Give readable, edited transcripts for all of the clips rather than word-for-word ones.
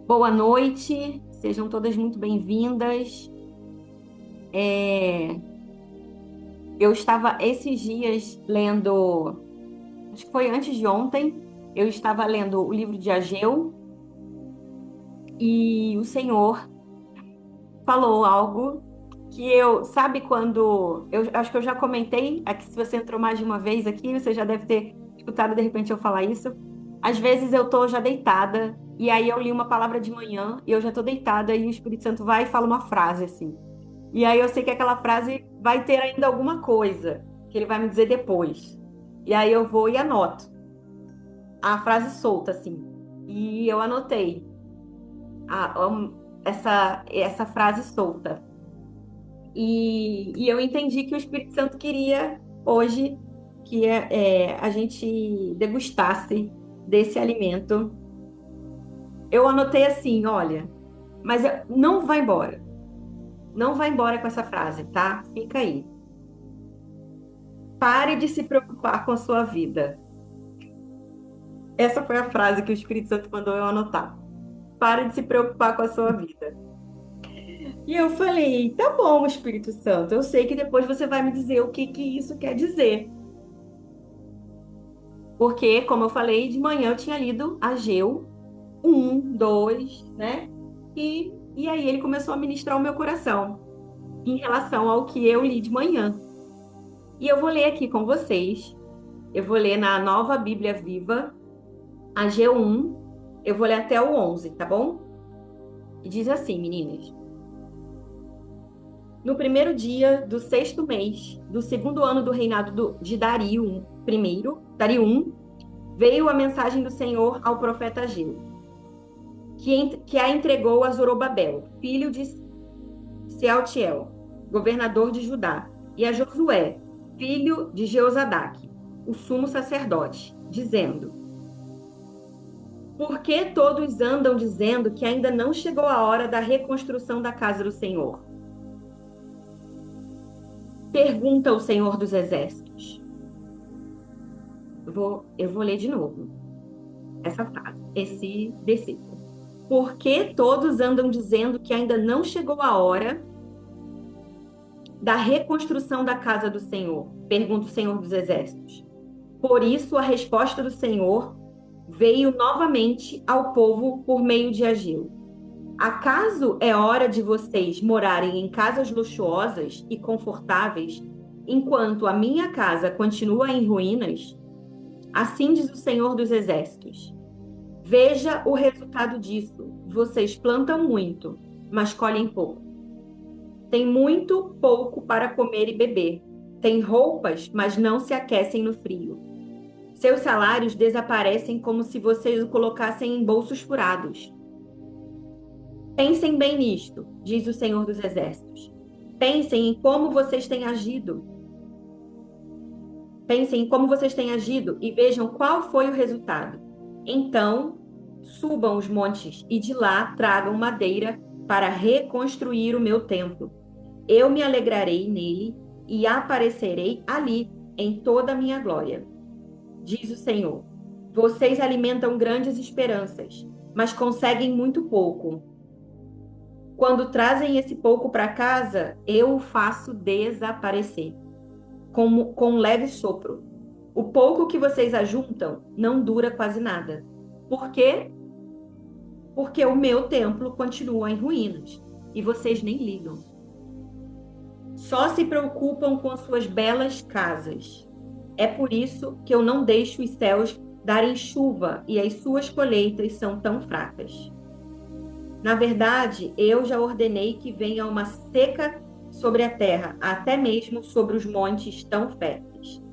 Boa noite, sejam todas muito bem-vindas. É, eu estava esses dias lendo, acho que foi antes de ontem, eu estava lendo o livro de Ageu e o Senhor falou algo que sabe quando, eu acho que eu já comentei, aqui se você entrou mais de uma vez aqui, você já deve ter escutado de repente eu falar isso. Às vezes eu tô já deitada e aí eu li uma palavra de manhã e eu já tô deitada e o Espírito Santo vai e fala uma frase assim. E aí eu sei que aquela frase vai ter ainda alguma coisa que ele vai me dizer depois. E aí eu vou e anoto a frase solta, assim. E eu anotei essa frase solta. E eu entendi que o Espírito Santo queria hoje que a gente degustasse desse alimento. Eu anotei assim, olha, mas não vai embora. Não vai embora com essa frase, tá? Fica aí. Pare de se preocupar com a sua vida. Essa foi a frase que o Espírito Santo mandou eu anotar. Pare de se preocupar com a sua vida. E eu falei, tá bom, Espírito Santo, eu sei que depois você vai me dizer o que que isso quer dizer. Porque, como eu falei, de manhã eu tinha lido Ageu 1, 2, né? E aí ele começou a ministrar o meu coração em relação ao que eu li de manhã. E eu vou ler aqui com vocês. Eu vou ler na Nova Bíblia Viva, Ageu 1. Eu vou ler até o 11, tá bom? E diz assim, meninas. No primeiro dia do sexto mês, do segundo ano do reinado de Dario I, veio a mensagem do Senhor ao profeta Ageu, que a entregou a Zorobabel, filho de Sealtiel, governador de Judá, e a Josué, filho de Jeozadaque, o sumo sacerdote, dizendo: Por que todos andam dizendo que ainda não chegou a hora da reconstrução da casa do Senhor? Pergunta o Senhor dos Exércitos. Eu vou ler de novo essa frase, esse versículo. Por que todos andam dizendo que ainda não chegou a hora da reconstrução da casa do Senhor? Pergunta o Senhor dos Exércitos. Por isso, a resposta do Senhor veio novamente ao povo por meio de Ageu. Acaso é hora de vocês morarem em casas luxuosas e confortáveis, enquanto a minha casa continua em ruínas? Assim diz o Senhor dos Exércitos. Veja o resultado disso. Vocês plantam muito, mas colhem pouco. Tem muito pouco para comer e beber. Tem roupas, mas não se aquecem no frio. Seus salários desaparecem como se vocês o colocassem em bolsos furados. Pensem bem nisto, diz o Senhor dos Exércitos. Pensem em como vocês têm agido. Pensem em como vocês têm agido e vejam qual foi o resultado. Então, subam os montes e de lá tragam madeira para reconstruir o meu templo. Eu me alegrarei nele e aparecerei ali em toda a minha glória, diz o Senhor. Vocês alimentam grandes esperanças, mas conseguem muito pouco. Quando trazem esse pouco para casa, eu o faço desaparecer, com um leve sopro. O pouco que vocês ajuntam não dura quase nada. Por quê? Porque o meu templo continua em ruínas e vocês nem ligam. Só se preocupam com suas belas casas. É por isso que eu não deixo os céus darem chuva e as suas colheitas são tão fracas. Na verdade, eu já ordenei que venha uma seca sobre a terra, até mesmo sobre os montes tão férteis.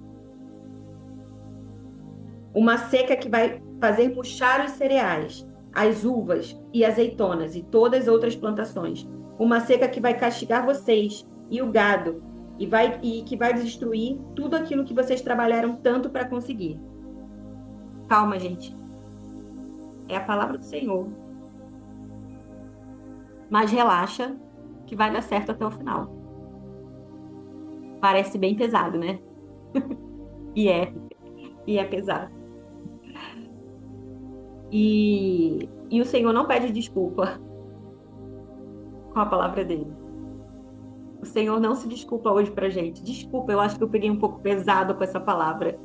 Uma seca que vai fazer murchar os cereais, as uvas e azeitonas e todas as outras plantações. Uma seca que vai castigar vocês e o gado e que vai destruir tudo aquilo que vocês trabalharam tanto para conseguir. Calma, gente. É a palavra do Senhor. Mas relaxa que vai dar certo até o final. Parece bem pesado, né? E é, e é pesado. E o Senhor não pede desculpa com a palavra dele. O Senhor não se desculpa hoje pra gente. Desculpa, eu acho que eu peguei um pouco pesado com essa palavra.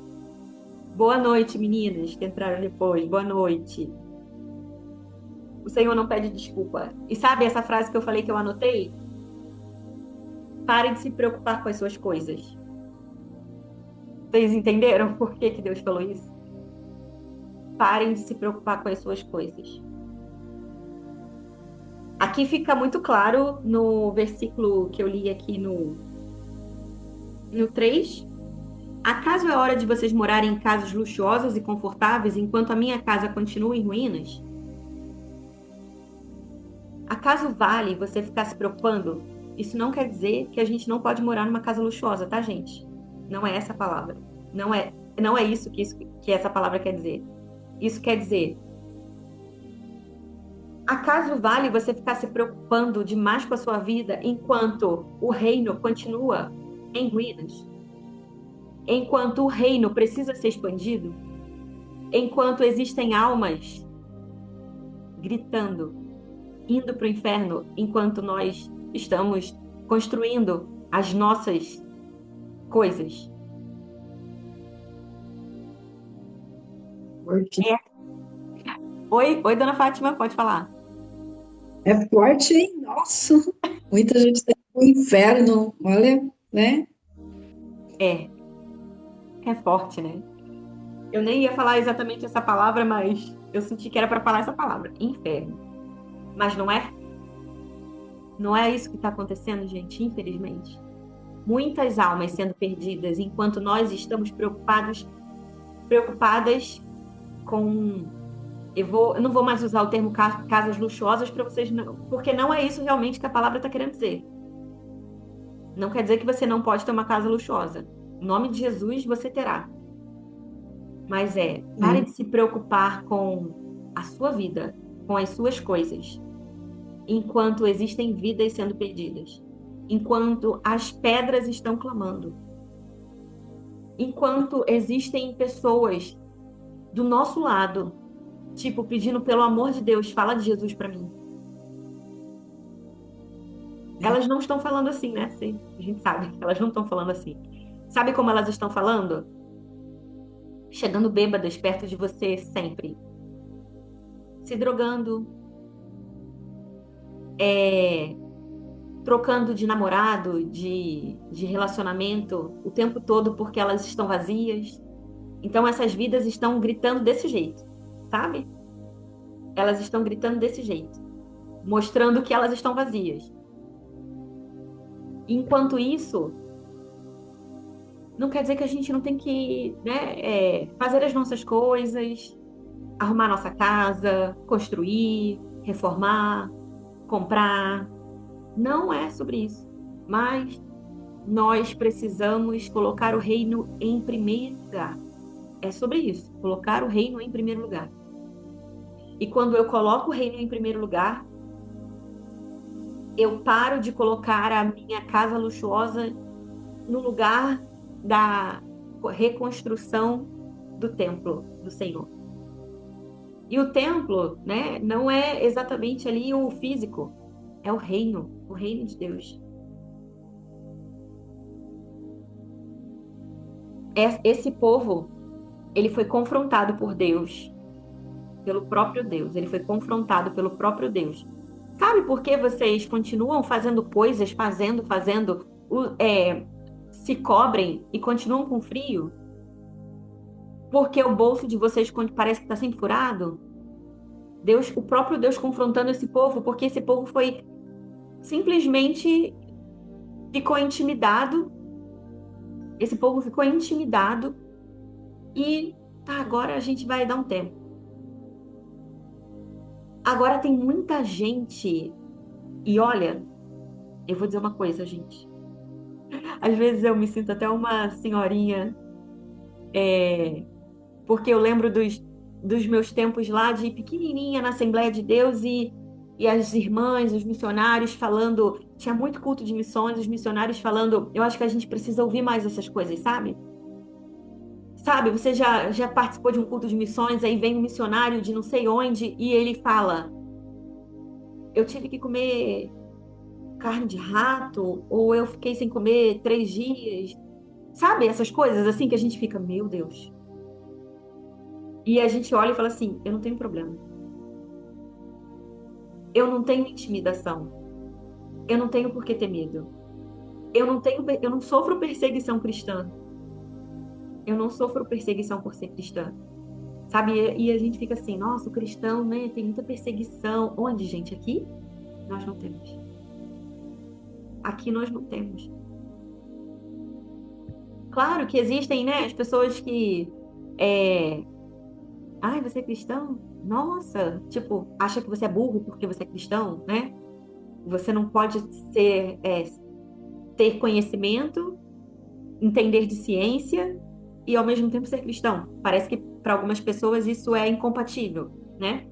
Boa noite, meninas que entraram depois. Boa noite. O Senhor não pede desculpa. E sabe essa frase que eu falei que eu anotei? Pare de se preocupar com as suas coisas. Vocês entenderam por que que Deus falou isso? Parem de se preocupar com as suas coisas. Aqui fica muito claro no versículo que eu li aqui no 3. Acaso é hora de vocês morarem em casas luxuosas e confortáveis enquanto a minha casa continua em ruínas? Acaso vale você ficar se preocupando? Isso não quer dizer que a gente não pode morar numa casa luxuosa, tá, gente? Não é essa a palavra. Não é que essa palavra quer dizer. Isso quer dizer, acaso vale você ficar se preocupando demais com a sua vida enquanto o reino continua em ruínas? Enquanto o reino precisa ser expandido? Enquanto existem almas gritando, indo para o inferno, enquanto nós estamos construindo as nossas coisas? Forte. É. Oi, dona Fátima, pode falar. É forte, hein? Nossa, muita gente tem o inferno, olha, né? É, é forte, né? Eu nem ia falar exatamente essa palavra, mas eu senti que era para falar essa palavra, inferno. Mas não é? Não é isso que está acontecendo, gente, infelizmente. Muitas almas sendo perdidas enquanto nós estamos preocupadas com. Eu não vou mais usar o termo casas luxuosas para vocês, não, porque não é isso realmente que a palavra está querendo dizer. Não quer dizer que você não pode ter uma casa luxuosa. Em nome de Jesus, você terá. Mas pare É, de se preocupar com a sua vida, com as suas coisas, enquanto existem vidas sendo perdidas, enquanto as pedras estão clamando, enquanto existem pessoas do nosso lado, tipo, pedindo pelo amor de Deus, fala de Jesus para mim. é. Elas não estão falando assim, né? A gente sabe, elas não estão falando assim. Sabe como elas estão falando? Chegando bêbadas perto de você sempre, se drogando, é, trocando de namorado, de relacionamento o tempo todo porque elas estão vazias. Então essas vidas estão gritando desse jeito, sabe? Elas estão gritando desse jeito, mostrando que elas estão vazias. Enquanto isso, não quer dizer que a gente não tem que, né, fazer as nossas coisas, arrumar nossa casa, construir, reformar, comprar. Não é sobre isso. Mas nós precisamos colocar o reino em primeiro lugar. É sobre isso, colocar o reino em primeiro lugar. E quando eu coloco o reino em primeiro lugar, eu paro de colocar a minha casa luxuosa no lugar da reconstrução do templo do Senhor. E o templo, né, não é exatamente ali o físico, é o reino de Deus. Esse povo, ele foi confrontado por Deus, pelo próprio Deus, ele foi confrontado pelo próprio Deus. Sabe por que vocês continuam fazendo coisas, fazendo, se cobrem e continuam com frio? Porque o bolso de vocês parece que está sempre furado? Deus, o próprio Deus confrontando esse povo, porque esse povo foi simplesmente ficou intimidado. Esse povo ficou intimidado e tá, agora a gente vai dar um tempo. Agora tem muita gente e olha, eu vou dizer uma coisa, gente. Às vezes eu me sinto até uma senhorinha, porque eu lembro dos meus tempos lá de pequenininha na Assembleia de Deus e as irmãs, os missionários falando, tinha muito culto de missões, os missionários falando, eu acho que a gente precisa ouvir mais essas coisas, sabe? Sabe, você já participou de um culto de missões, aí vem um missionário de não sei onde e ele fala: eu tive que comer carne de rato, ou eu fiquei sem comer 3 dias. Sabe, essas coisas assim que a gente fica, meu Deus. E a gente olha e fala assim: eu não tenho problema. Eu não tenho intimidação. Eu não tenho por que ter medo. Eu não sofro perseguição cristã. Eu não sofro perseguição por ser cristã. Sabe? E a gente fica assim, nossa, o cristão, né, tem muita perseguição. Onde, gente? Aqui nós não temos. Aqui nós não temos. Claro que existem, né, as pessoas que é, ai, você é cristão? Nossa, tipo, acha que você é burro porque você é cristão, né? Você não pode ter conhecimento, entender de ciência e ao mesmo tempo ser cristão. Parece que para algumas pessoas isso é incompatível, né?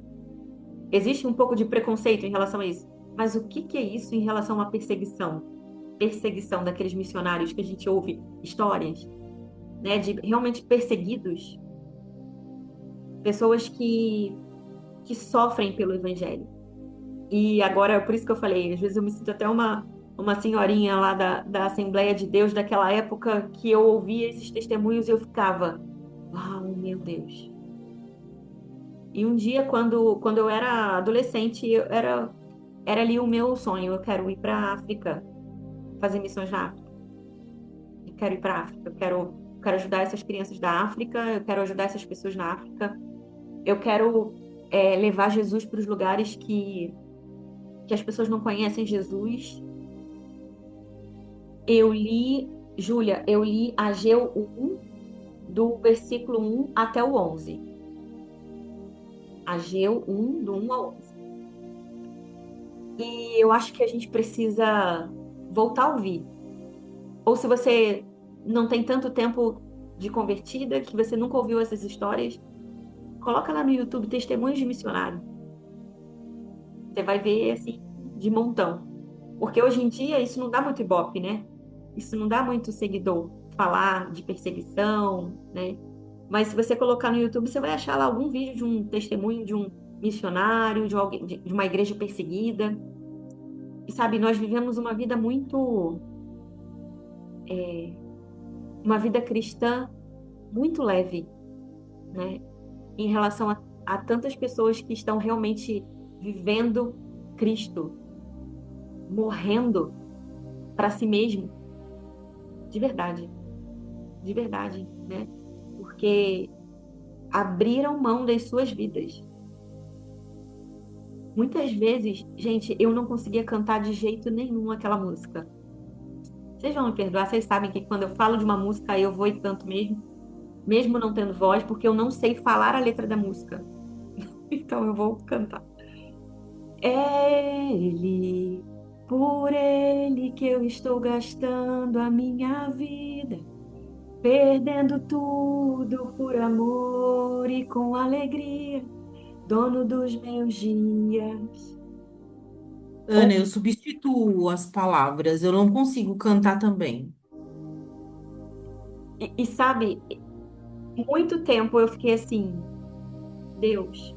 Existe um pouco de preconceito em relação a isso. Mas o que que é isso em relação à perseguição? Perseguição daqueles missionários que a gente ouve histórias, né, de realmente perseguidos, pessoas que sofrem pelo evangelho. E agora, por isso que eu falei, às vezes eu me sinto até uma senhorinha lá da Assembleia de Deus daquela época que eu ouvia esses testemunhos e eu ficava, uau, meu Deus. E um dia, quando eu era adolescente, era ali o meu sonho. Eu quero ir para a África, fazer missões na África. Eu quero ir para a África. Eu quero ajudar essas crianças da África. Eu quero ajudar essas pessoas na África. Eu quero levar Jesus para os lugares que as pessoas não conhecem Jesus. Júlia, eu li Ageu 1, do versículo 1 até o 11. Ageu 1, do 1 ao 11. E eu acho que a gente precisa voltar a ouvir. Ou se você não tem tanto tempo de convertida, que você nunca ouviu essas histórias, coloca lá no YouTube Testemunhos de Missionário. Você vai ver, assim, de montão. Porque hoje em dia isso não dá muito ibope, né? Isso não dá muito seguidor falar de perseguição, né? Mas se você colocar no YouTube, você vai achar lá algum vídeo de um testemunho de um missionário, de alguém, de uma igreja perseguida. E sabe, nós vivemos uma vida muito, uma vida cristã muito leve, né? Em relação a tantas pessoas que estão realmente vivendo Cristo, morrendo para si mesmo, de verdade, né? Porque abriram mão das suas vidas. Muitas vezes, gente, eu não conseguia cantar de jeito nenhum aquela música. Vocês vão me perdoar, vocês sabem que quando eu falo de uma música, eu vou e canto mesmo, mesmo não tendo voz, porque eu não sei falar a letra da música. Então eu vou cantar. É Ele, por Ele que eu estou gastando a minha vida, perdendo tudo por amor e com alegria, dono dos meus dias. Ana, eu substituo as palavras, eu não consigo cantar também. E sabe, muito tempo eu fiquei assim, Deus,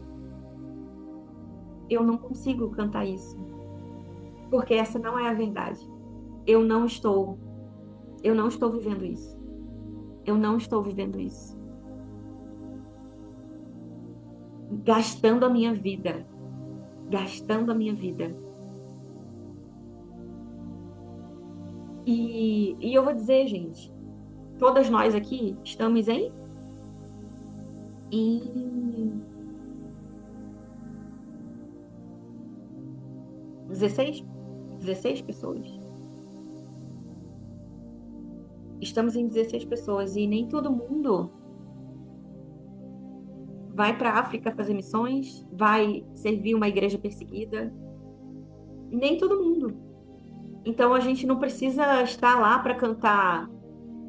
eu não consigo cantar isso, porque essa não é a verdade. Eu não estou, eu não estou vivendo isso. Eu não estou vivendo isso. Gastando a minha vida, gastando a minha vida. E eu vou dizer, gente, todas nós aqui estamos em 16, 16 pessoas. Estamos em 16 pessoas e nem todo mundo vai para a África fazer missões, vai servir uma igreja perseguida. Nem todo mundo. Então a gente não precisa estar lá para cantar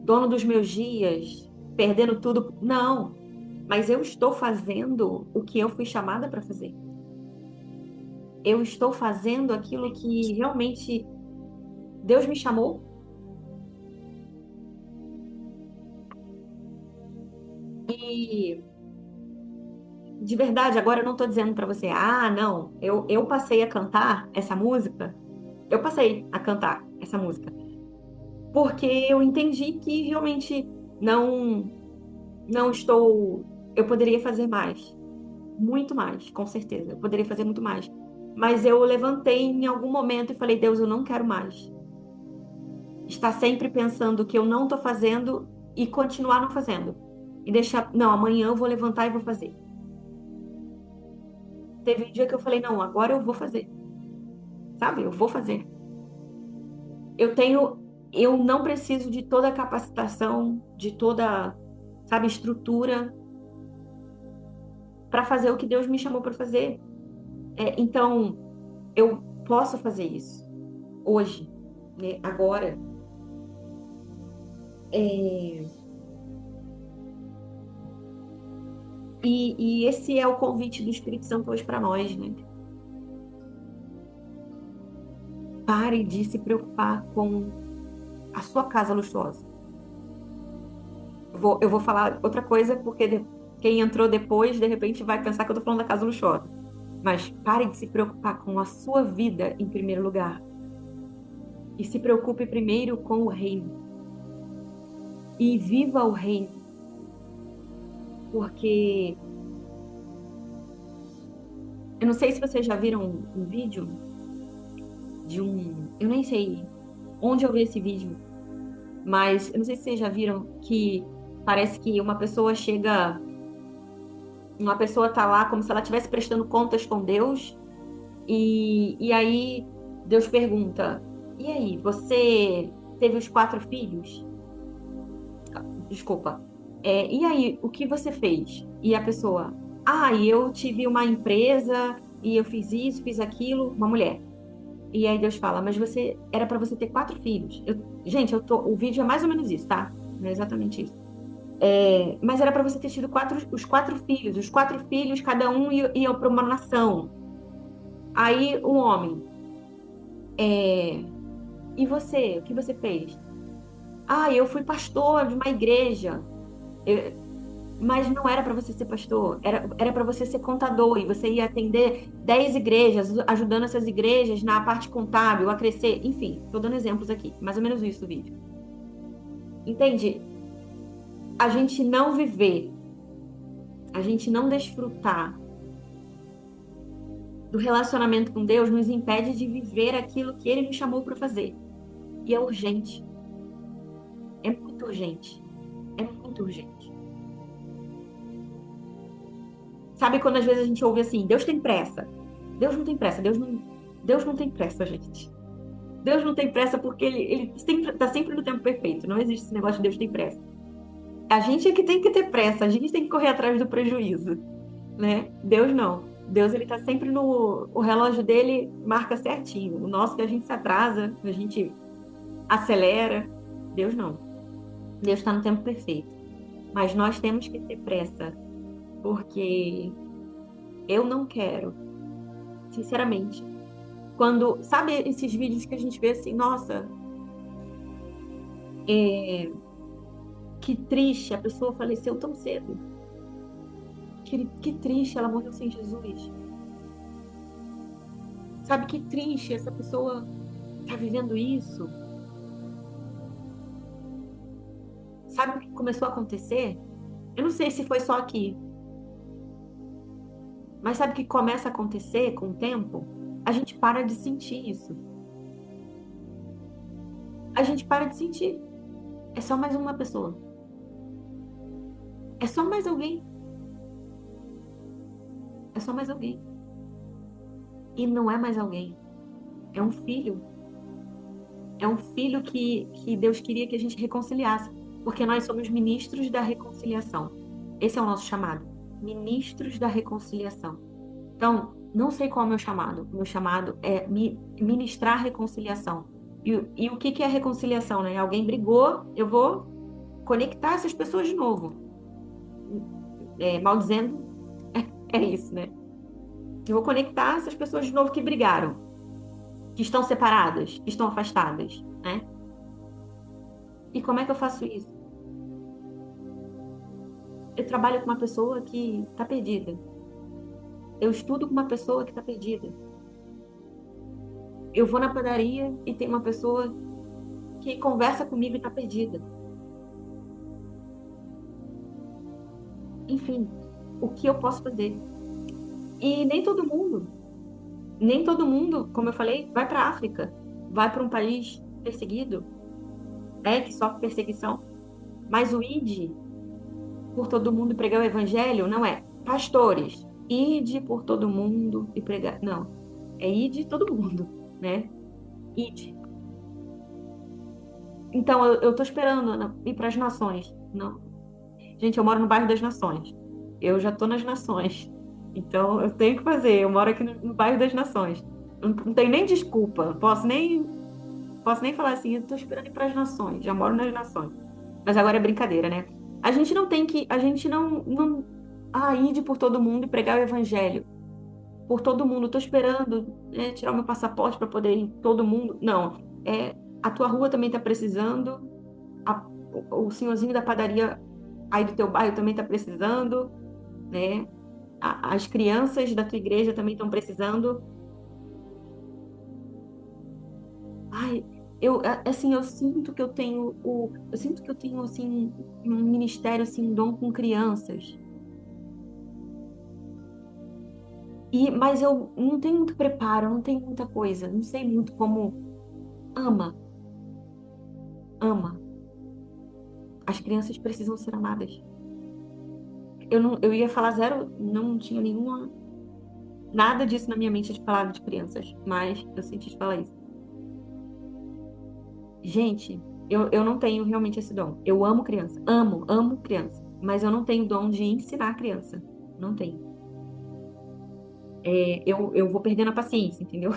Dono dos meus dias, perdendo tudo. Não, mas eu estou fazendo o que eu fui chamada para fazer. Eu estou fazendo aquilo que realmente Deus me chamou. E de verdade, agora eu não tô dizendo pra você, não, eu passei a cantar essa música, eu passei a cantar essa música, porque eu entendi que realmente não, não estou, eu poderia fazer mais, muito mais, com certeza, eu poderia fazer muito mais. Mas eu levantei em algum momento e falei, Deus, eu não quero mais. Estar sempre pensando que eu não tô fazendo e continuar não fazendo. E deixar, não, amanhã eu vou levantar e vou fazer. Teve um dia que eu falei, não, agora eu vou fazer. Sabe? Eu vou fazer. Eu tenho, eu não preciso de toda a capacitação, de toda, sabe, estrutura para fazer o que Deus me chamou para fazer. Então, eu posso fazer isso hoje, né? Agora. É, e esse é o convite do Espírito Santo hoje para nós, né? Pare de se preocupar com a sua casa luxuosa. Eu vou falar outra coisa, porque quem entrou depois, de repente, vai pensar que eu tô falando da casa luxuosa. Mas pare de se preocupar com a sua vida em primeiro lugar. E se preocupe primeiro com o reino. E viva o reino. Porque eu não sei se vocês já viram um vídeo de um. Eu nem sei onde eu vi esse vídeo, mas eu não sei se vocês já viram que parece que uma pessoa chega. Uma pessoa tá lá como se ela estivesse prestando contas com Deus. E aí Deus pergunta: E aí, você teve os 4 filhos? Desculpa. E aí, o que você fez? E a pessoa: e eu tive uma empresa e eu fiz isso, fiz aquilo, uma mulher. E aí Deus fala: Mas você era para você ter 4 filhos. Gente, o vídeo é mais ou menos isso, tá? Não é exatamente isso. Mas era para você ter tido os 4 filhos. Os 4 filhos, cada um ia para uma nação. Aí o homem: é, E você? O que você fez? Eu fui pastor de uma igreja. Eu- mas não era para você ser pastor, era para você ser contador e você ia atender 10 igrejas, ajudando essas igrejas na parte contábil a crescer. Enfim, estou dando exemplos aqui, mais ou menos isso o vídeo. Entende? A gente não viver, a gente não desfrutar do relacionamento com Deus nos impede de viver aquilo que Ele nos chamou para fazer. E é urgente. É muito urgente. É muito urgente. Sabe quando às vezes a gente ouve assim, Deus tem pressa. Deus não tem pressa, Deus não tem pressa, gente. Deus não tem pressa porque ele está sempre no tempo perfeito. Não existe esse negócio de Deus tem pressa. A gente é que tem que ter pressa, a gente tem que correr atrás do prejuízo, né? Deus não. Deus ele tá sempre no o relógio dele marca certinho. O nosso que a gente se atrasa, a gente acelera. Deus não. Deus está no tempo perfeito. Mas nós temos que ter pressa, porque eu não quero, sinceramente. Quando, sabe esses vídeos que a gente vê assim, nossa, é, que triste, a pessoa faleceu tão cedo. Que triste, ela morreu sem Jesus. Sabe que triste, essa pessoa tá vivendo isso. Sabe o que começou a acontecer? Eu não sei se foi só aqui, mas sabe o que começa a acontecer com o tempo? A gente para de sentir isso. A gente para de sentir. É só mais uma pessoa. É só mais alguém. É só mais alguém. E não é mais alguém. É um filho. É um filho que Deus queria que a gente reconciliasse. Porque nós somos ministros da reconciliação. Esse é o nosso chamado. Ministros da reconciliação. Então, não sei qual é o meu chamado. O meu chamado é ministrar reconciliação. E o que que é reconciliação, né? Alguém brigou, eu vou conectar essas pessoas de novo. Mal dizendo, é isso, né? Eu vou conectar essas pessoas de novo que brigaram, que estão separadas, que estão afastadas, né? E como é que eu faço isso? Eu trabalho com uma pessoa que está perdida. Eu estudo com uma pessoa que está perdida. Eu vou na padaria e tem uma pessoa que conversa comigo e está perdida. Enfim, o que eu posso fazer? E nem todo mundo, como eu falei, vai para a África, vai para um país perseguido, que sofre perseguição. Mas o ID por todo mundo e pregar o evangelho não é pastores, ide por todo mundo e pregar. Não, é ide todo mundo, né? Ide. Então, eu tô esperando ir para as nações. Não. Gente, eu moro no bairro das Nações. Eu já tô nas Nações. Então, eu tenho que fazer. Eu moro aqui no bairro das Nações. Não tenho nem desculpa. Posso nem falar assim, eu tô esperando ir para as Nações. Já moro nas Nações. Mas agora é brincadeira, né? A gente não tem que, a gente não, ide por todo mundo e pregar o evangelho por todo mundo. Tô esperando, né, tirar o meu passaporte para poder ir todo mundo. Não, a tua rua também tá precisando, o senhorzinho da padaria aí do teu bairro também tá precisando, né? As crianças da tua igreja também estão precisando. Ai, assim, eu sinto que eu tenho assim um ministério assim, um dom com crianças. Mas eu não tenho muito preparo, não tenho muita coisa, não sei muito como ama, ama. As crianças precisam ser amadas. Eu ia falar zero, não tinha nada disso na minha mente de falar de crianças, mas eu senti de falar isso. Gente, eu não tenho realmente esse dom. Eu amo criança, amo criança, mas eu não tenho o dom de ensinar criança. Não tenho. Eu vou perdendo a paciência, entendeu?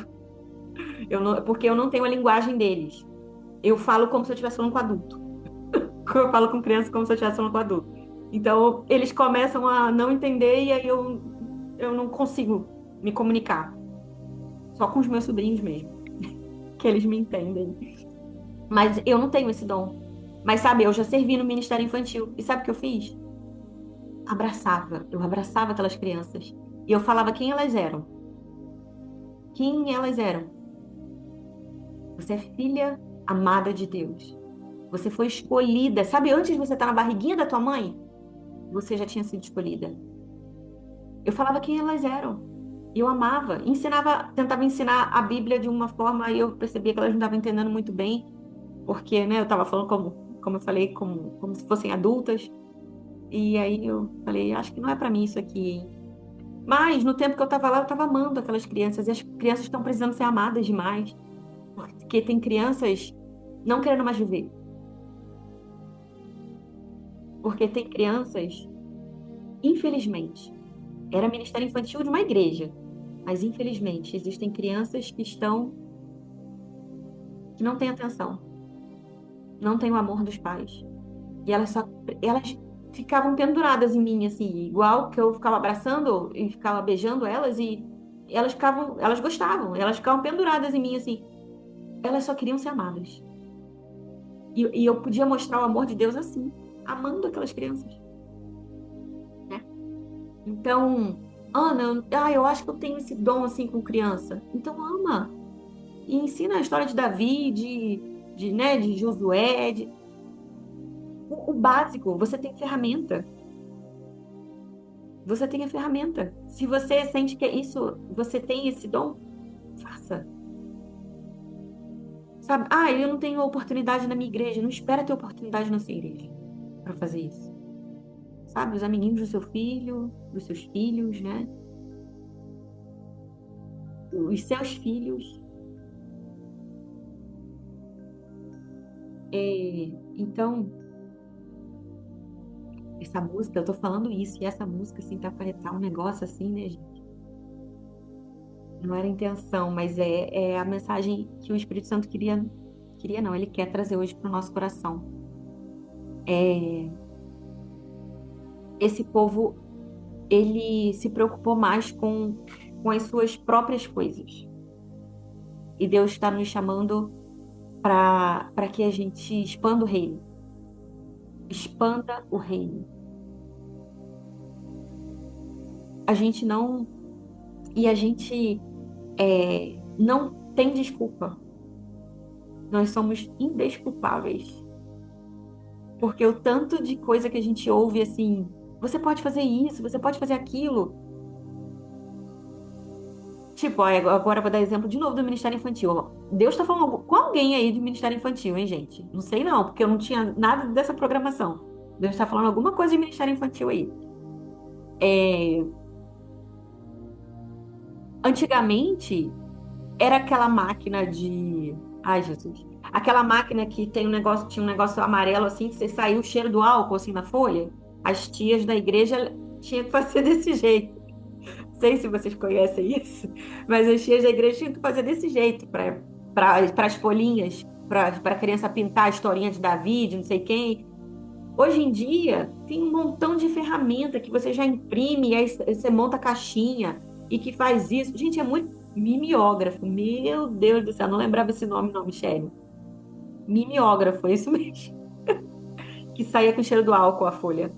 Porque eu não tenho a linguagem deles. Eu falo como se eu estivesse falando com adulto. Eu falo com criança como se eu estivesse falando com adulto. Então, eles começam a não entender e aí eu não consigo me comunicar. Só com os meus sobrinhos mesmo, que eles me entendem. Mas eu não tenho esse dom. Mas sabe, eu já servi no Ministério Infantil. E sabe o que eu fiz? Abraçava. Eu abraçava aquelas crianças. E eu falava quem elas eram. Quem elas eram. Você é filha amada de Deus. Você foi escolhida. Sabe, antes de você estar na barriguinha da tua mãe, você já tinha sido escolhida. Eu falava quem elas eram. E eu amava. Tentava ensinar a Bíblia de uma forma e eu percebia que elas não estavam entendendo muito bem, porque, né, eu estava falando como eu falei, como se fossem adultas. E aí eu falei, acho que não é para mim isso aqui, hein? Mas no tempo que eu estava lá, eu estava amando aquelas crianças. E as crianças estão precisando ser amadas demais, porque tem crianças não querendo mais viver. Porque tem crianças, infelizmente, era ministério infantil de uma igreja. Mas, infelizmente, existem crianças que não têm atenção, não têm o amor dos pais. E elas ficavam penduradas em mim, assim, igual que eu ficava abraçando e ficava beijando elas e elas gostavam, elas ficavam penduradas em mim, assim. Elas só queriam ser amadas. E eu podia mostrar o amor de Deus assim, amando aquelas crianças, né? Então, Ana, eu acho que eu tenho esse dom, assim, com criança. Então, ama. E ensina a história de Davi, né, de Josué, o básico. Você tem ferramenta. Você tem a ferramenta. Se você sente que é isso, você tem esse dom, faça. Sabe? Eu não tenho oportunidade na minha igreja. Não espera ter oportunidade na sua igreja para fazer isso. Sabe? Os amiguinhos do seu filho, dos seus filhos, né? Os seus filhos. Então, essa música, eu tô falando isso, e essa música, assim, tá um negócio assim, né, gente? Não era a intenção, mas é a mensagem que o Espírito Santo queria não, ele quer trazer hoje para o nosso coração. É, esse povo, ele se preocupou mais com as suas próprias coisas. E Deus está nos chamando para que a gente expanda o reino. Expanda o reino. A gente não. E a gente não tem desculpa. Nós somos indesculpáveis. Porque o tanto de coisa que a gente ouve assim, você pode fazer isso, você pode fazer aquilo. Tipo, ó, agora eu vou dar exemplo de novo do Ministério Infantil. Ó. Deus está falando com alguém aí de Ministério Infantil, hein, gente? Não sei não, porque eu não tinha nada dessa programação. Deus está falando alguma coisa de Ministério Infantil aí. É, antigamente, era aquela máquina de. Ai, Jesus. Aquela máquina que tem um negócio, tinha um negócio amarelo assim, que você saiu o cheiro do álcool assim na folha. As tias da igreja tinham que fazer desse jeito. Não sei se vocês conhecem isso, mas as tias da igreja tinham que fazer desse jeito para as folhinhas, para a criança pintar a historinha de Davi, de não sei quem. Hoje em dia, tem um montão de ferramenta que você já imprime, e aí você monta a caixinha e que faz isso. Gente, é muito mimeógrafo. Meu Deus do céu, não lembrava esse nome, não, Michele. Mimeógrafo, é isso mesmo. Que saía com o cheiro do álcool a folha.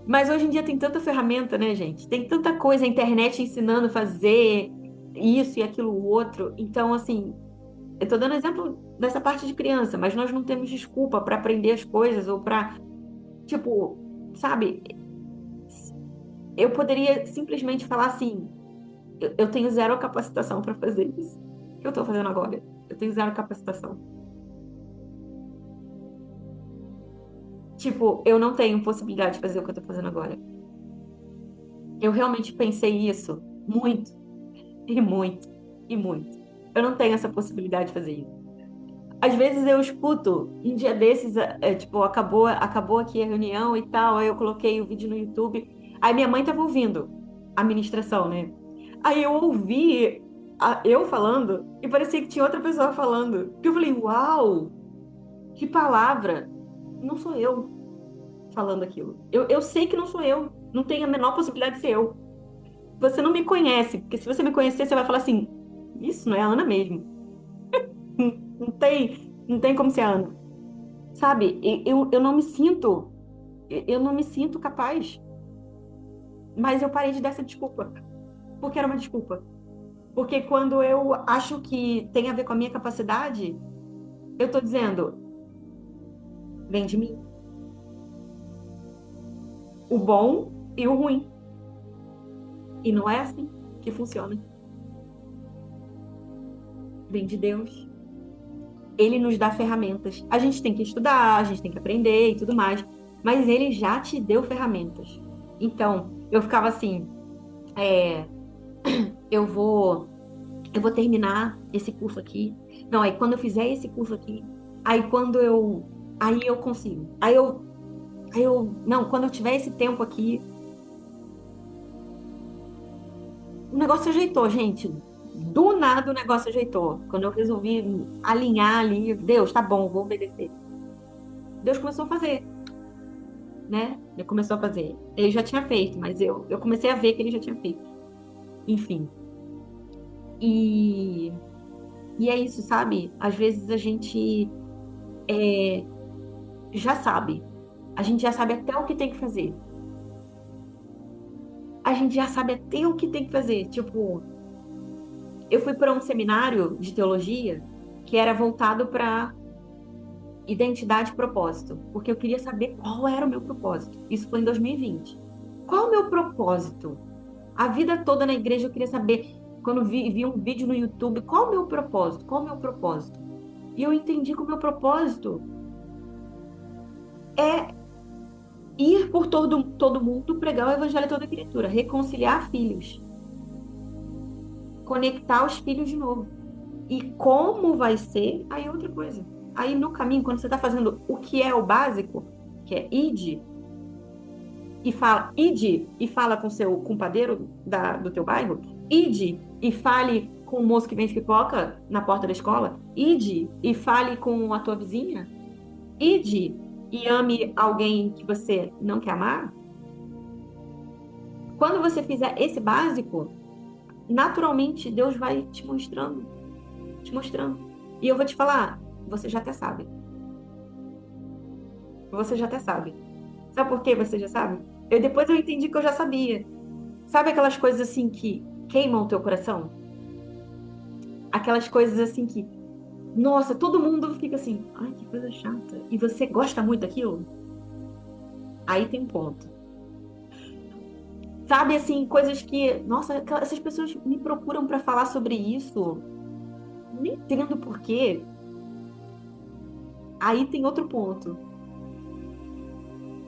Mas hoje em dia tem tanta ferramenta, né, gente? Tem tanta coisa, a internet ensinando a fazer isso e aquilo outro. Então, assim, eu tô dando exemplo dessa parte de criança, mas nós não temos desculpa para aprender as coisas ou para, tipo, sabe? Eu poderia simplesmente falar assim: eu tenho zero capacitação para fazer isso que eu tô fazendo agora. Eu tenho zero capacitação. Tipo, eu não tenho possibilidade de fazer o que eu tô fazendo agora. Eu realmente pensei isso muito, e muito, e muito. Eu não tenho essa possibilidade de fazer isso. Às vezes eu escuto, um dia desses, tipo, acabou aqui a reunião e tal, aí eu coloquei o vídeo no YouTube, aí minha mãe tava ouvindo a ministração, né? Aí eu ouvi eu falando e parecia que tinha outra pessoa falando. Que eu falei, uau, que palavra! Não sou eu falando aquilo. Eu sei que não sou eu, não tem a menor possibilidade de ser eu. Você não me conhece, porque se você me conhecer, você vai falar assim, isso não é a Ana mesmo. Não tem como ser a Ana. Sabe? Eu não me sinto, eu não me sinto capaz. Mas eu parei de dar essa desculpa, porque era uma desculpa. Porque quando eu acho que tem a ver com a minha capacidade, eu tô dizendo, vem de mim. O bom e o ruim. E não é assim que funciona. Vem de Deus. Ele nos dá ferramentas. A gente tem que estudar, a gente tem que aprender e tudo mais. Mas ele já te deu ferramentas. Então, eu ficava assim, é, eu vou, eu vou terminar esse curso aqui. Não, aí quando eu fizer esse curso aqui, aí eu consigo. Não, quando eu tiver esse tempo aqui, o negócio ajeitou, gente. Do nada o negócio ajeitou. Quando eu resolvi alinhar ali, Deus, tá bom, vou obedecer. Deus começou a fazer, né? Ele começou a fazer. Ele já tinha feito, mas eu comecei a ver que ele já tinha feito. Enfim. E, e é isso, sabe? Às vezes a gente já sabe. A gente já sabe até o que tem que fazer. A gente já sabe até o que tem que fazer. Tipo, eu fui para um seminário de teologia que era voltado para identidade e propósito, porque eu queria saber qual era o meu propósito. Isso foi em 2020. Qual o meu propósito? A vida toda na igreja eu queria saber, quando vi um vídeo no YouTube, qual o meu propósito? Qual o meu propósito? E eu entendi que o meu propósito é ir por todo mundo, pregar o evangelho a toda criatura, reconciliar filhos, conectar os filhos de novo. E como vai ser, aí é outra coisa. Aí no caminho, quando você está fazendo o que é o básico, que é ide e fala com seu compadeiro do teu bairro, ide e fale com o moço que vende pipoca na porta da escola, ide e fale com a tua vizinha, ide e ame alguém que você não quer amar. Quando você fizer esse básico, naturalmente Deus vai te mostrando, te mostrando. E eu vou te falar, você já até sabe. Você já até sabe. Sabe por que você já sabe? Depois eu entendi que eu já sabia. Sabe aquelas coisas assim que queimam o teu coração? Aquelas coisas assim que, nossa, todo mundo fica assim, ai, que coisa chata. E você gosta muito daquilo? Aí tem um ponto. Sabe assim, coisas que, nossa, essas pessoas me procuram para falar sobre isso. Nem entendo por quê. Aí tem outro ponto.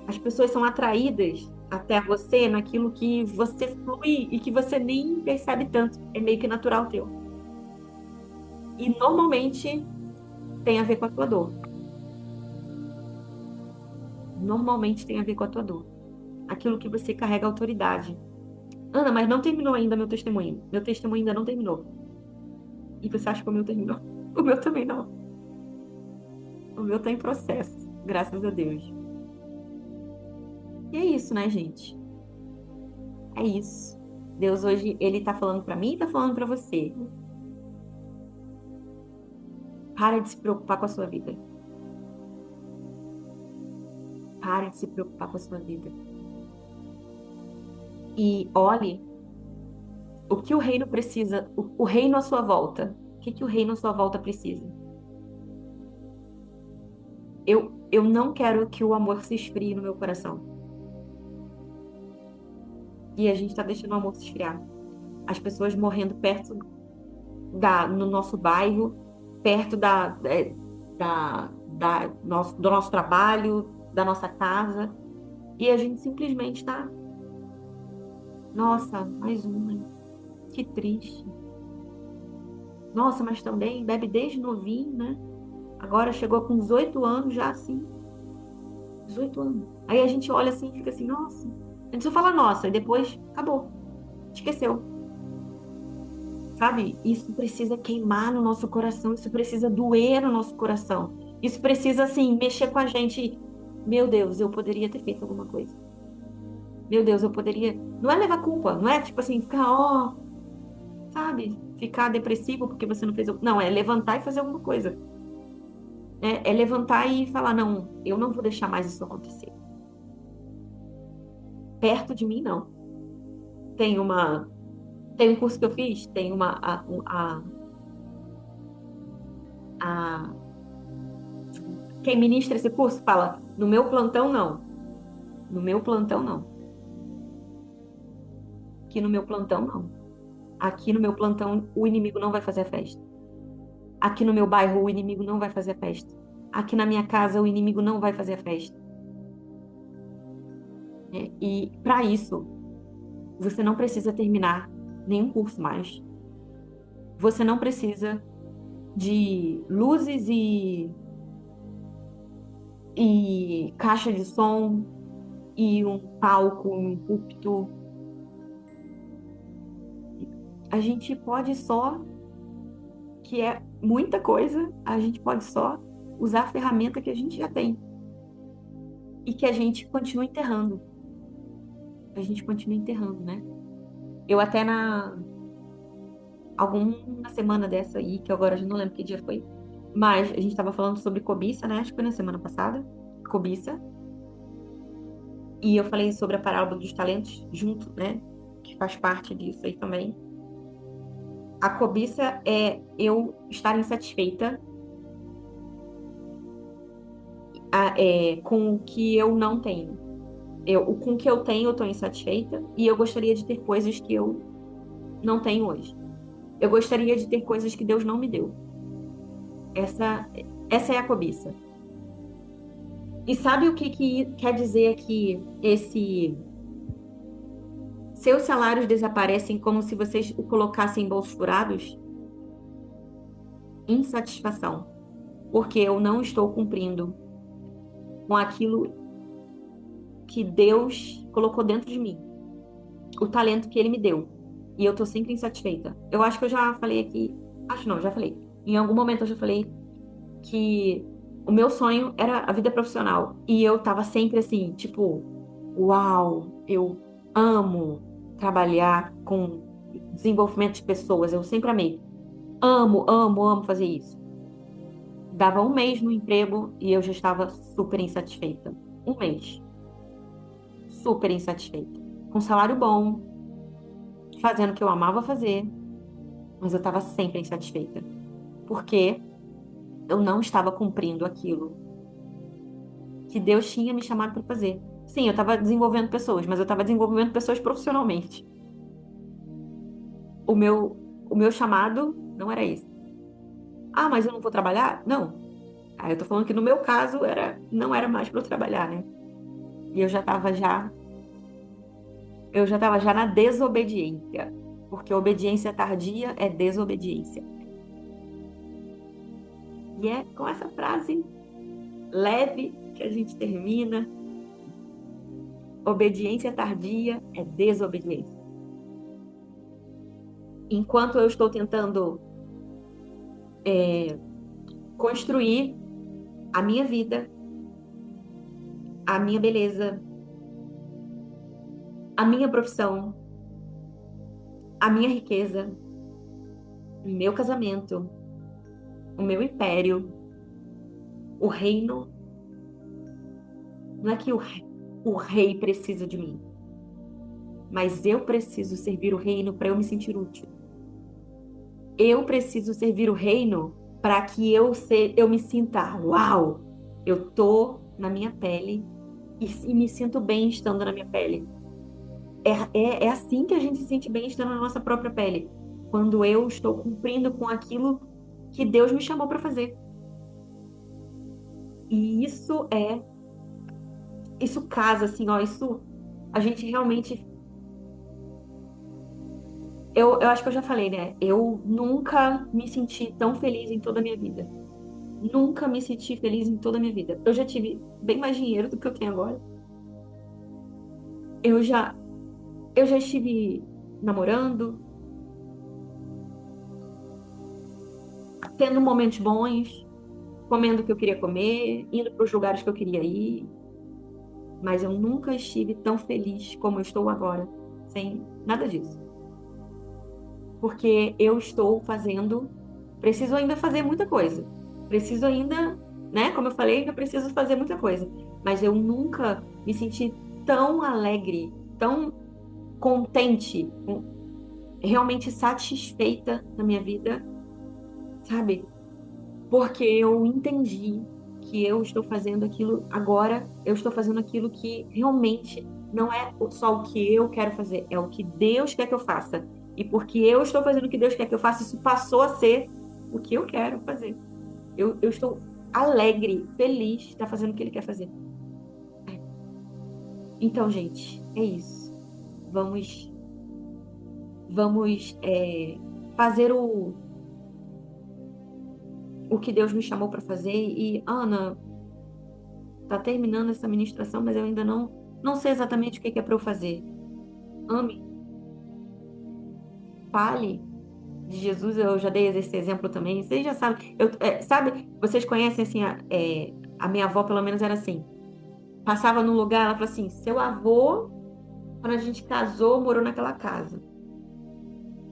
As pessoas são atraídas até você naquilo que você flui e que você nem percebe tanto. É meio que natural teu. E normalmente tem a ver com a tua dor. Normalmente tem a ver com a tua dor. Aquilo que você carrega autoridade. Ana, mas não terminou ainda meu testemunho. Meu testemunho ainda não terminou. E você acha que o meu terminou? O meu também não. O meu tá em processo, graças a Deus. E é isso, né, gente? É isso. Deus hoje, ele tá falando pra mim e tá falando pra você. Para de se preocupar com a sua vida. Para de se preocupar com a sua vida. E olhe o que o reino precisa, o reino à sua volta. O que que o reino à sua volta precisa? Eu não quero que o amor se esfrie no meu coração. E a gente tá deixando o amor se esfriar. As pessoas morrendo perto no nosso bairro, perto do nosso trabalho, da nossa casa. E a gente simplesmente tá, nossa, mais uma, que triste. Nossa, mas também bebe desde novinho, né? Agora chegou com 18 anos já assim, 18 anos. Aí a gente olha assim e fica assim, nossa. A gente só fala nossa, e depois acabou, esqueceu. Sabe? Isso precisa queimar no nosso coração, isso precisa doer no nosso coração. Isso precisa, assim, mexer com a gente. Meu Deus, eu poderia ter feito alguma coisa. Meu Deus, eu poderia. Não é levar culpa, não é tipo assim, ficar, ó, sabe? Ficar depressivo porque você não fez. Não, é levantar e fazer alguma coisa. É levantar e falar, não, eu não vou deixar mais isso acontecer. Perto de mim, não. Tem uma. Tem um curso que eu fiz, tem uma. A, quem ministra esse curso fala, no meu plantão, não. No meu plantão, não. Aqui no meu plantão, não. Aqui no meu plantão, o inimigo não vai fazer a festa. Aqui no meu bairro, o inimigo não vai fazer a festa. Aqui na minha casa, o inimigo não vai fazer a festa. Né? E para isso, você não precisa terminar nenhum curso mais. Você não precisa de luzes e caixa de som e um palco, um púlpito. A gente pode só, que é muita coisa, a gente pode só usar a ferramenta que a gente já tem e que a gente continua enterrando. A gente continua enterrando, né? Eu até alguma semana dessa aí, que eu agora já não lembro que dia foi, mas a gente estava falando sobre cobiça, né? Acho que foi na semana passada, cobiça. E eu falei sobre a parábola dos talentos junto, né? Que faz parte disso aí também. A cobiça é eu estar insatisfeita com o que eu não tenho. Com o que eu tenho, eu estou insatisfeita e eu gostaria de ter coisas que eu não tenho hoje. Eu gostaria de ter coisas que Deus não me deu. Essa, essa é a cobiça. E sabe o que quer dizer aqui esse seus salários desaparecem como se vocês o colocassem em bolsos furados? Insatisfação, porque eu não estou cumprindo com aquilo que Deus colocou dentro de mim, o talento que Ele me deu. E eu tô sempre insatisfeita. Eu acho que eu já falei aqui, acho não, já falei. Em algum momento eu já falei que o meu sonho era a vida profissional. E eu tava sempre assim, tipo, uau, eu amo trabalhar com desenvolvimento de pessoas. Eu sempre amei. Amo, amo, amo fazer isso. Dava um mês no emprego e eu já estava super insatisfeita. Um mês. super insatisfeita. Com salário bom, fazendo o que eu amava fazer, mas eu estava sempre insatisfeita. Porque eu não estava cumprindo aquilo que Deus tinha me chamado para fazer. Sim, eu estava desenvolvendo pessoas, mas eu estava desenvolvendo pessoas profissionalmente. O meu, o meu chamado não era esse. Ah, mas eu não vou trabalhar? Não. Aí eu tô falando que no meu caso não era mais para eu trabalhar, né? E eu já estava já na desobediência, porque obediência tardia é desobediência. E é com essa frase leve que a gente termina. Obediência tardia é desobediência. Enquanto eu estou tentando construir a minha vida, a minha beleza, a minha profissão, a minha riqueza, o meu casamento, o meu império, o reino, não é que o rei precisa de mim, mas eu preciso servir o reino para eu me sentir útil. Eu preciso servir o reino para que eu me sinta, uau, eu tô na minha pele e me sinto bem estando na minha pele. É assim que a gente se sente bem estando na nossa própria pele, quando eu estou cumprindo com aquilo que Deus me chamou para fazer. E isso casa assim, ó, isso a gente realmente, eu acho que eu já falei, né? Eu nunca me senti tão feliz em toda a minha vida. Nunca me senti feliz em toda a minha vida. Eu já tive bem mais dinheiro do que eu tenho agora. Eu já, eu já estive namorando, tendo momentos bons, comendo o que eu queria comer, indo para os lugares que eu queria ir, mas eu nunca estive tão feliz como eu estou agora, sem nada disso. Porque eu estou fazendo, preciso ainda fazer muita coisa. Preciso ainda, né? Como eu falei, eu preciso fazer muita coisa. Mas eu nunca me senti tão alegre, tão contente, realmente satisfeita na minha vida, sabe? Porque eu entendi que eu estou fazendo aquilo agora, eu estou fazendo aquilo que realmente não é só o que eu quero fazer, é o que Deus quer que eu faça. E porque eu estou fazendo o que Deus quer que eu faça, isso passou a ser o que eu quero fazer. Eu estou alegre, feliz de estar fazendo o que Ele quer fazer. Então, gente, é isso. Vamos, vamos fazer o que Deus me chamou para fazer. E, Ana, tá terminando essa ministração, mas eu ainda não sei exatamente o que que é para eu fazer. Ame, fale de Jesus. Eu já dei esse exemplo também. Vocês já sabem. Sabe, vocês conhecem assim, a minha avó, pelo menos, era assim. Passava num lugar, ela falou assim: seu avô, quando a gente casou, morou naquela casa.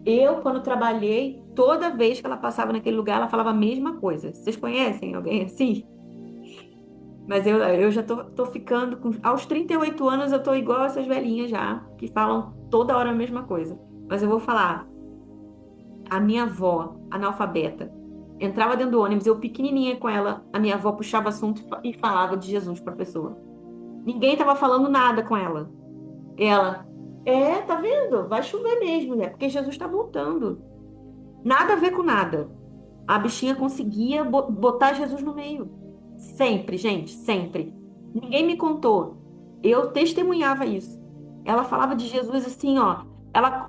Eu, quando trabalhei, toda vez que ela passava naquele lugar, ela falava a mesma coisa. Vocês conhecem alguém assim? Mas eu já tô ficando aos 38 anos eu tô igual essas velhinhas já, que falam toda hora a mesma coisa. Mas eu vou falar, a minha avó, analfabeta, entrava dentro do ônibus, eu pequenininha com ela, a minha avó puxava assunto e falava de Jesus para a pessoa. Ninguém tava falando nada com ela. Ela, tá vendo? Vai chover mesmo, né? Porque Jesus está voltando. Nada a ver com nada. A bichinha conseguia botar Jesus no meio. Sempre, gente, sempre. Ninguém me contou. Eu testemunhava isso. Ela falava de Jesus assim, ó.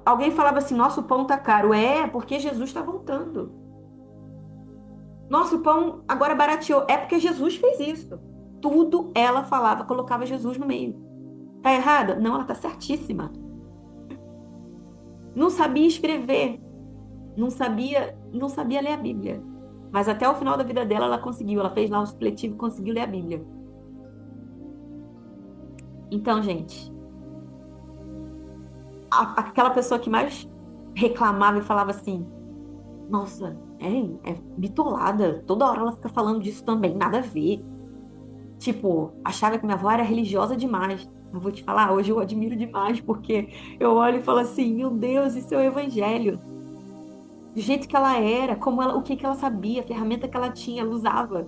Alguém falava assim: nosso pão tá caro. É, porque Jesus está voltando. Nosso pão agora barateou. É porque Jesus fez isso. Tudo ela falava, colocava Jesus no meio. Tá errada? Não, ela tá certíssima. Não sabia escrever, não sabia ler a Bíblia. Mas até o final da vida dela, ela conseguiu. Ela fez lá um supletivo e conseguiu ler a Bíblia. Então, gente, aquela pessoa que mais reclamava e falava assim: nossa, é bitolada. Toda hora ela fica falando disso também, nada a ver. Tipo, achava que minha avó era religiosa demais. Eu vou te falar, hoje eu admiro demais, porque eu olho e falo assim, meu Deus, isso é o evangelho. Do jeito que ela era, como ela, o que que ela sabia, a ferramenta que ela tinha, ela usava.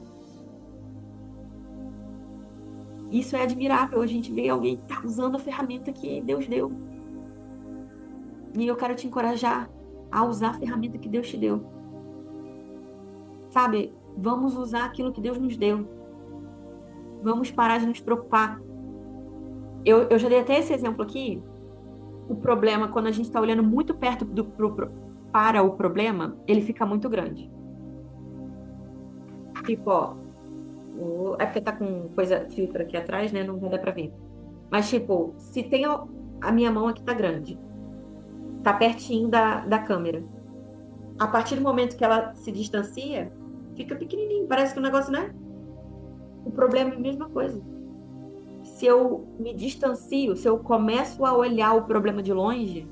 Isso é admirável, a gente vê alguém que tá usando a ferramenta que Deus deu. E eu quero te encorajar a usar a ferramenta que Deus te deu. Sabe? Vamos usar aquilo que Deus nos deu. Vamos parar de nos preocupar. Eu já dei até esse exemplo aqui. O problema, quando a gente está olhando muito perto para o problema, ele fica muito grande. Tipo, ó, é porque tá com coisa, filtro aqui atrás, né? Não vai dar pra ver. Mas, tipo, se tem a minha mão aqui tá grande, tá pertinho da câmera. A partir do momento que ela se distancia, fica pequenininho. Parece que o negócio, né? O problema é a mesma coisa. Se eu me distancio, se eu começo a olhar o problema de longe,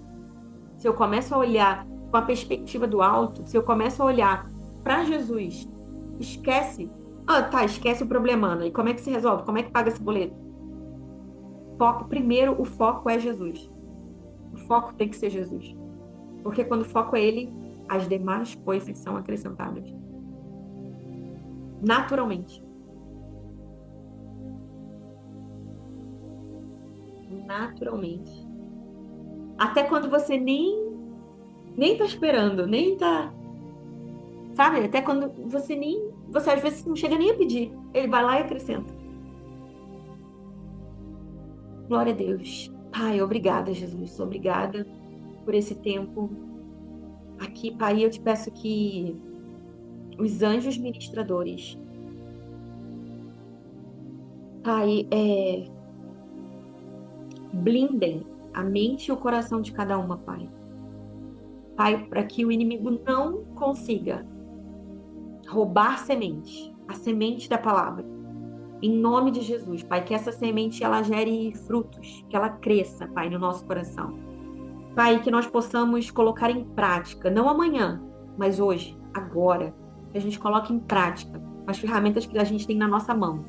se eu começo a olhar com a perspectiva do alto, se eu começo a olhar para Jesus, esquece. Ah, tá, esquece o problema, Ana. E como é que se resolve? Como é que paga esse boleto? Primeiro, o foco é Jesus. O foco tem que ser Jesus. Porque quando o foco é Ele, as demais coisas são acrescentadas. Naturalmente. Naturalmente. Até quando você nem tá esperando, nem tá, sabe? Até quando você às vezes não chega nem a pedir. Ele vai lá e acrescenta. Glória a Deus. Pai, obrigada, Jesus. Obrigada por esse tempo aqui, Pai. Eu te peço que os anjos ministradores, Pai, blindem a mente e o coração de cada uma, Pai. Pai, para que o inimigo não consiga roubar semente, a semente da palavra. Em nome de Jesus, Pai, que essa semente ela gere frutos, que ela cresça, Pai, no nosso coração. Pai, que nós possamos colocar em prática, não amanhã, mas hoje, agora, que a gente coloque em prática as ferramentas que a gente tem na nossa mão.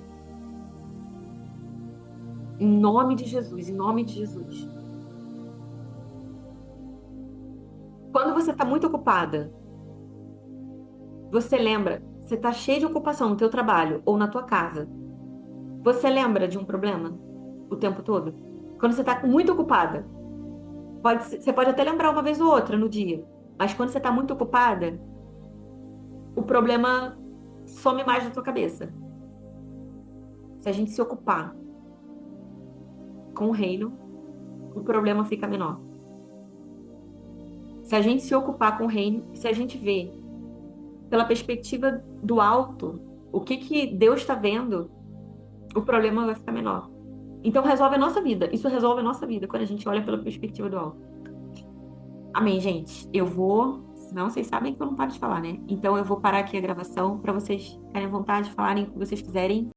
Em nome de Jesus, em nome de Jesus. Quando você está muito ocupada, você lembra, você está cheio de ocupação no teu trabalho ou na tua casa. Você lembra de um problema o tempo todo? Quando você está muito ocupada, você pode até lembrar uma vez ou outra no dia, mas quando você está muito ocupada, o problema some mais da tua cabeça. Se a gente se ocupar com o reino, o problema fica menor. Se a gente se ocupar com o reino, se a gente vê pela perspectiva do alto, o que que Deus está vendo, o problema vai ficar menor. Então resolve a nossa vida. Isso resolve a nossa vida quando a gente olha pela perspectiva do alto. Amém, gente. Eu vou. Senão vocês sabem que eu não paro de falar, né? Então eu vou parar aqui a gravação para vocês ficarem à vontade de falarem o que vocês quiserem.